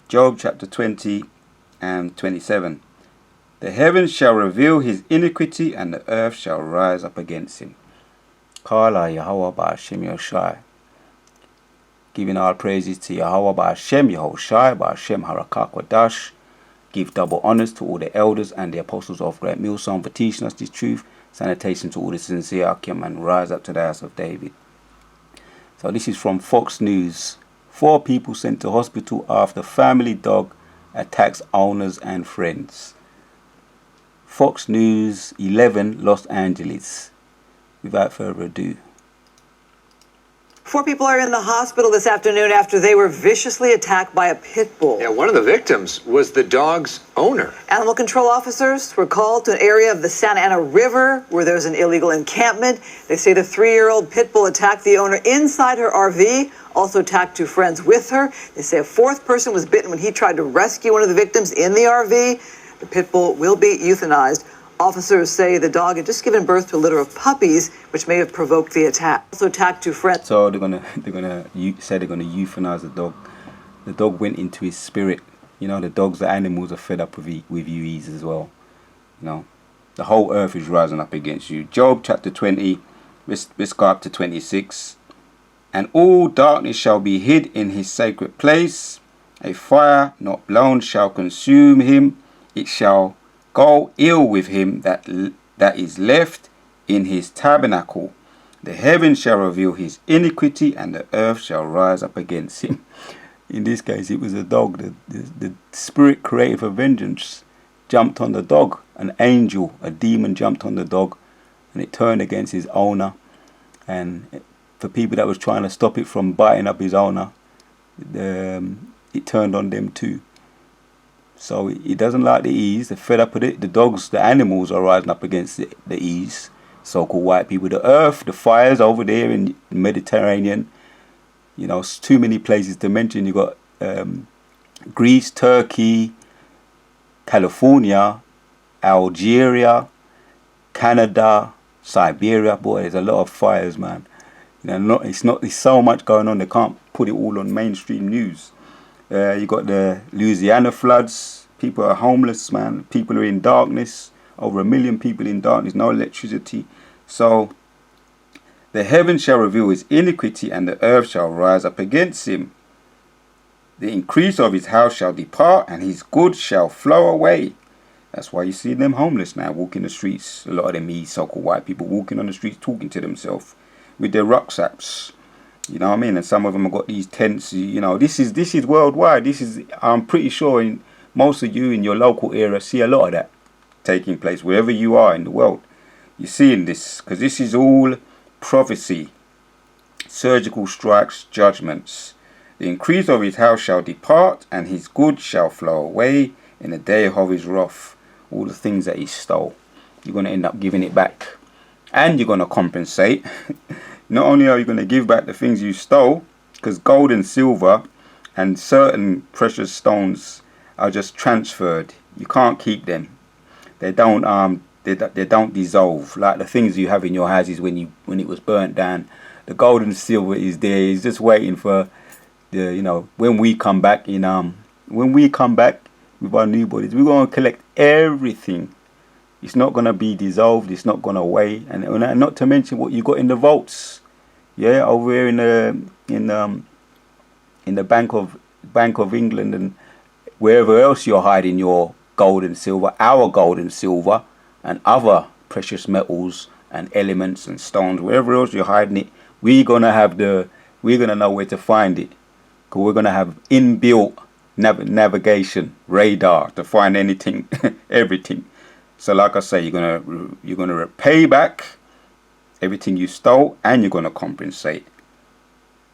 Job chapter 20 and 27. The heavens shall reveal his iniquity, and the earth shall rise up against him. Kala Yahweh Ba'Hashem Yoshai. Giving all praises to Yahweh Ba'Hashem Yehoshai Ba'Hashem Harakah Kodash. Give double honors to all the elders and the apostles of Great Millstone for teaching us this truth. Sanitation to all the sincere Akim, and rise up to the house of David. So this is from Fox News. 4 people sent to hospital after family dog attacks owners and friends. Fox News 11, Los Angeles. Without further ado. 4 people are in the hospital this afternoon after they were viciously attacked by a pit bull. Yeah, one of the victims was the dog's owner. Animal control officers were called to an area of the Santa Ana River where there's an illegal encampment. They say the 3-year-old pit bull attacked the owner inside her RV, also attacked 2 friends with her. They say a 4th person was bitten when he tried to rescue one of the victims in the RV. The pit bull will be euthanized. Officers say the dog had just given birth to a litter of puppies, which may have provoked the attack. Also attacked 2 friends. So they're gonna euthanize the dog. The dog went into his spirit. You know, the animals are fed up with you as well. You know, the whole earth is rising up against you. Job chapter 20, let's go up to 26. And all darkness shall be hid in his sacred place. A fire not blown shall consume him. It shall go ill with him that is left in his tabernacle. The heavens shall reveal his iniquity, and the earth shall rise up against him. In this case, it was a dog. The spirit created for vengeance jumped on the dog. An angel, a demon, jumped on the dog, and it turned against his owner. And for people that was trying to stop it from biting up his owner, it turned on them too. So it doesn't like the ease. They're fed up with it. The dogs, the animals are rising up against the ease. So-called white people. The earth, the fires over there in the Mediterranean. You know, it's too many places to mention. You got Greece, Turkey, California, Algeria, Canada, Siberia. Boy, there's a lot of fires, man. You know, it's so much going on. They can't put it all on mainstream news. You got the Louisiana floods. People are homeless, man. People are in darkness. Over 1 million people in darkness. No electricity. So the heavens shall reveal his iniquity, and the earth shall rise up against him. The increase of his house shall depart, and his goods shall flow away. That's why you see them homeless now walking the streets. A lot of them so-called white people walking on the streets talking to themselves with their rucksacks. You know what I mean? And some of them have got these tents. You know, this is worldwide. I'm pretty sure in most of you in your local area see a lot of that taking place wherever you are in the world. You're seeing this because this is all prophecy, surgical strikes, judgments. The increase of his house shall depart, and his goods shall flow away in the day of his wrath. All the things that he stole, you're going to end up giving it back, and you're going to compensate. Not only are you going to give back the things you stole, because gold and silver and certain precious stones are just transferred. You can't keep them. They don't they don't dissolve like the things you have in your houses when it was burnt down. The gold and silver is there. It's just waiting for when we come back with our new bodies, we're going to collect everything. It's not going to be dissolved. It's not going to weigh, and not to mention what you got in the vaults. Yeah, over here in the Bank of England and wherever else you're hiding your gold and silver, our gold and silver, and other precious metals and elements and stones, wherever else you're hiding it, we're gonna know where to find it, because we're gonna have inbuilt navigation radar to find anything, everything. So like I say, you're gonna repay back everything you stole, and you're gonna compensate.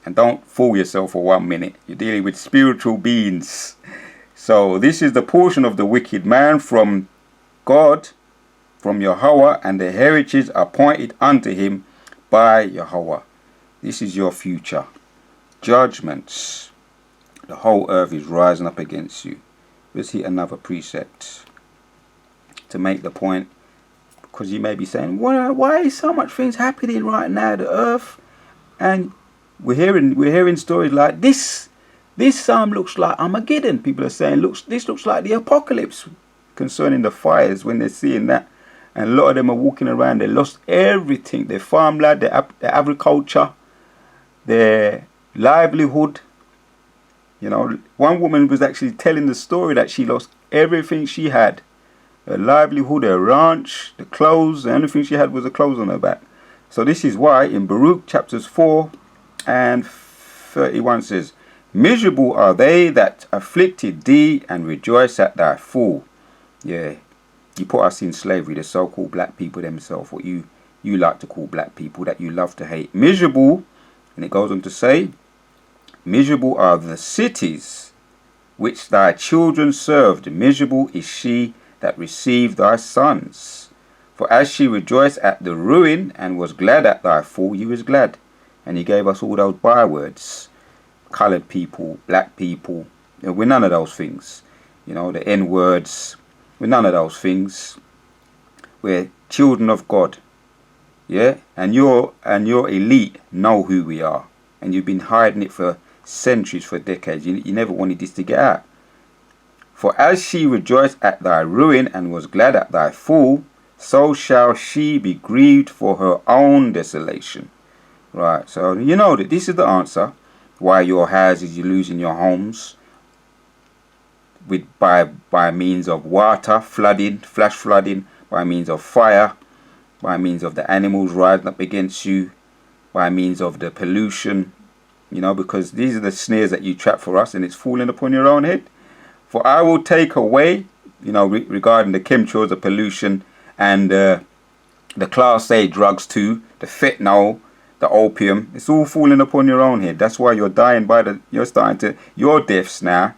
And don't fool yourself for 1 minute. You're dealing with spiritual beings. So this is the portion of the wicked man from God, from Yahweh, and the heritage appointed unto him by Yahweh. This is your future. Judgments. The whole earth is rising up against you. Let's hit another precept to make the point, because you may be saying, why is so much things happening right now, the earth? And we're hearing stories like this. This psalm looks like Armageddon. People are saying, this looks like the apocalypse concerning the fires when they're seeing that. And a lot of them are walking around. They lost everything. Their farmland, their agriculture, their livelihood. You know, one woman was actually telling the story that she lost everything she had. Her livelihood, her ranch, the clothes. The only thing she had was the clothes on her back. So this is why in Baruch chapters 4 and 31 says, miserable are they that afflicted thee, and rejoice at thy fall. Yeah, you put us in slavery, the so-called black people themselves, what you like to call black people, that you love to hate. Miserable, and it goes on to say, miserable are the cities which thy children served. Miserable is she that received thy sons. For as she rejoiced at the ruin, and was glad at thy fall, you was glad. And he gave us all those bywords. Coloured people, black people, you know, we're none of those things. You know, the N-words, we're none of those things. We're children of God. Yeah, and your elite know who we are, and you've been hiding it for centuries, for decades. You never wanted this to get out. For as she rejoiced at thy ruin, and was glad at thy fall, so shall she be grieved for her own desolation. Right, so you know that this is the answer. Why your houses, you're losing your homes by means of water, flooding, flash flooding, by means of fire, by means of the animals rising up against you, by means of the pollution, you know, because these are the snares that you trap for us, and it's falling upon your own head. For I will take away, you know, regarding the chemtrails, the pollution, and the class A drugs too, the fentanyl, the opium, it's all falling upon your own head. That's why you're dying your deaths now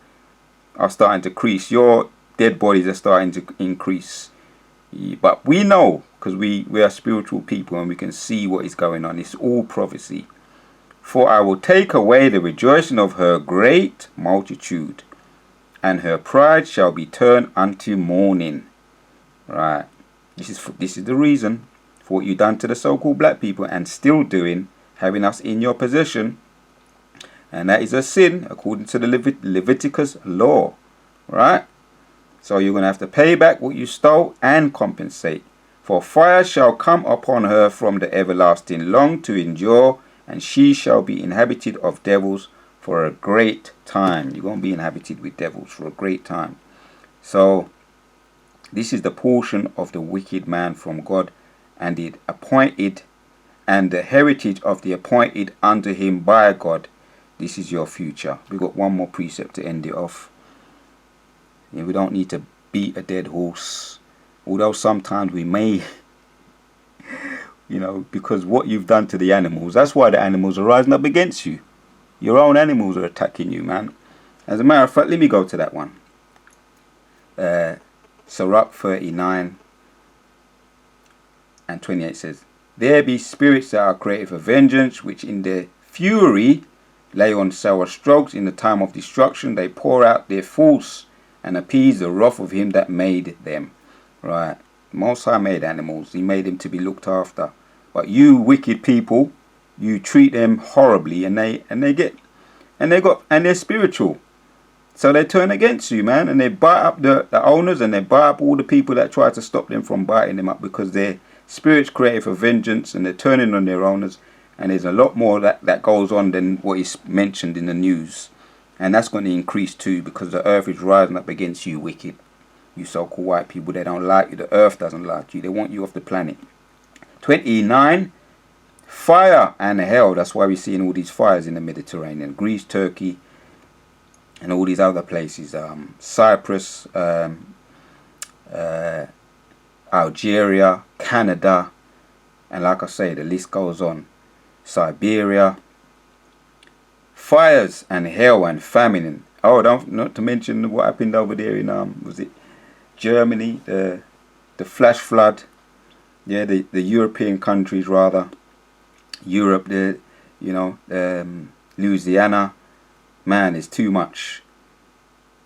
are starting to increase. Your dead bodies are starting to increase. But we know, because we are spiritual people, and we can see what is going on. It's all prophecy. For I will take away the rejoicing of her great multitude, and her pride shall be turned unto mourning. Right. This is the reason for what you've done to the so-called black people, and still doing, having us in your possession. And that is a sin according to the Leviticus law. Right? So you're going to have to pay back what you stole and compensate. For fire shall come upon her from the everlasting long to endure, and she shall be inhabited of devils for a great time. You're going to be inhabited with devils for a great time. So this is the portion of the wicked man from God, and it appointed, and the heritage of the appointed unto him by God. This is your future. We've got one more precept to end it off. Yeah, we don't need to beat a dead horse, although sometimes we may, you know, because what you've done to the animals, that's why the animals are rising up against you. Your own animals are attacking you, man. As a matter of fact, let me go to that one. Sirach 39 and 28 says, there be spirits that are created for vengeance, which in their fury lay on sour strokes. In the time of destruction they pour out their force, and appease the wrath of him that made them. Right. Most High made animals. He made them to be looked after. But you wicked people, you treat them horribly, and they're spiritual. So they turn against you, man, and they bite up the owners, and they bite up all the people that try to stop them from biting them up, because their spirits created for vengeance, and they're turning on their owners. And there's a lot more that goes on than what is mentioned in the news. And that's going to increase too, because the earth is rising up against you, wicked. You so-called white people, they don't like you. The earth doesn't like you. They want you off the planet. 29, fire and hell. That's why we're seeing all these fires in the Mediterranean. Greece, Turkey, and all these other places. Cyprus, Algeria, Canada. And like I say, the list goes on. Siberia. Fires and hell and famine. Oh, not to mention what happened over there in was it Germany, the flash flood. Yeah, the European countries rather. Europe, Louisiana. Man, it's too much.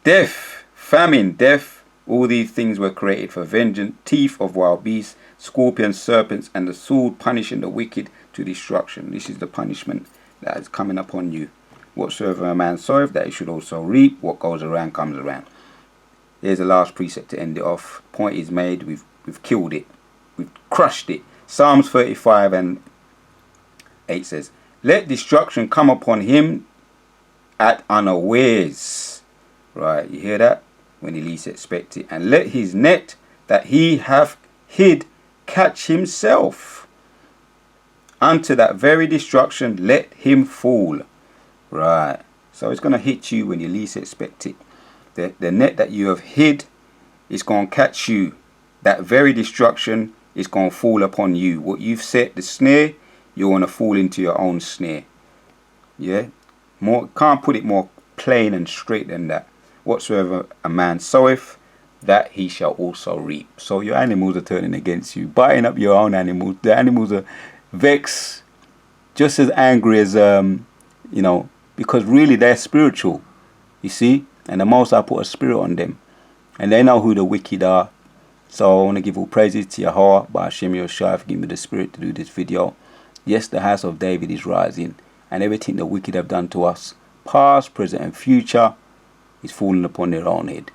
Death, famine, death. All these things were created for vengeance. Teeth of wild beasts, scorpions, serpents, and the sword punishing the wicked to destruction. This is the punishment that is coming upon you. Whatsoever a man soweth, that he should also reap. What goes around comes around. Here's the last precept to end it off. Point is made. We've killed it. We've crushed it. Psalms 35 and 8 says, let destruction come upon him at unawares. Right, you hear that? When he least expect it. And let his net that he hath hid catch himself. Unto that very destruction let him fall. Right. So it's going to hit you when you least expect it. The net that you have hid is going to catch you. That very destruction is going to fall upon you. What you've set, the snare, you're going to fall into your own snare. Yeah? Can't put it more plain and straight than that. Whatsoever a man soweth, that he shall also reap. So your animals are turning against you, biting up your own animals. The animals are vexed, just as angry as, because really they're spiritual, you see. And the Most High put a spirit on them. And they know who the wicked are. So I want to give all praises to Yahweh, Ba'ashem Yoshai, for giving me the spirit to do this video. Yes, the house of David is rising. And everything the wicked have done to us, past, present and future, is falling upon their own head.